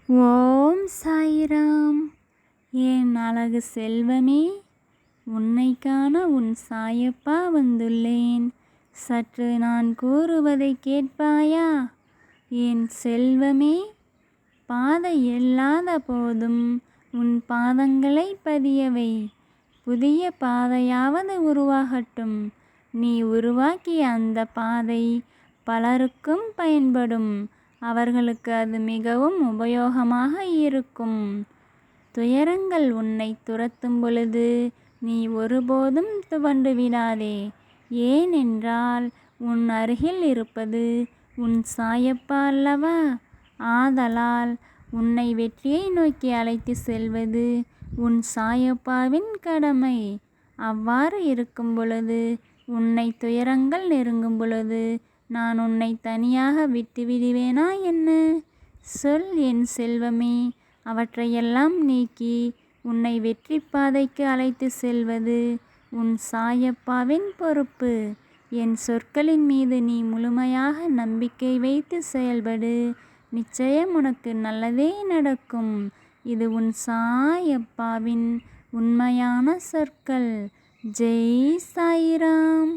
ஓம் சாய்ராம். என் அழகு செல்வமே, உன்னை காண உன் சாயப்பா வந்துள்ளேன். சற்று நான் கூறுவதை கேட்பாயா? என் செல்வமே, பாதை இல்லாத போதும் உன் பாதங்களை பதியவை. புதிய பாதையாவது உருவாகட்டும். நீ உருவாக்கிய அந்த பாதை பலருக்கும் பயன்படும். அவர்களுக்கு அது மிகவும் உபயோகமாக இருக்கும். துயரங்கள் உன்னை துரத்தும் பொழுது நீ ஒருபோதும் துவண்டு விடாதே. ஏனென்றால் உன் அருகில் இருப்பது உன் சாயப்பா அல்லவா? ஆதலால் உன்னை வெற்றியை நோக்கி அழைத்து செல்வது உன் சாயப்பாவின் கடமை. அவ்வாறு இருக்கும் பொழுது, உன்னை துயரங்கள் நெருங்கும் பொழுது நான் உன்னை தனியாக விட்டு விடுவேனா என்ன? சொல் என் செல்வமே. அவற்றையெல்லாம் நீக்கி உன்னை வெற்றி பாதைக்கு அழைத்து செல்வது உன் சாயப்பாவின் பொறுப்பு. என் சொற்களின் மீது நீ முழுமையாக நம்பிக்கை வைத்து செயல்படு. நிச்சயம் உனக்கு நல்லதே நடக்கும். இது உன் சாயப்பாவின் உண்மையான சொற்கள். ஜெய் சாய்ராம்.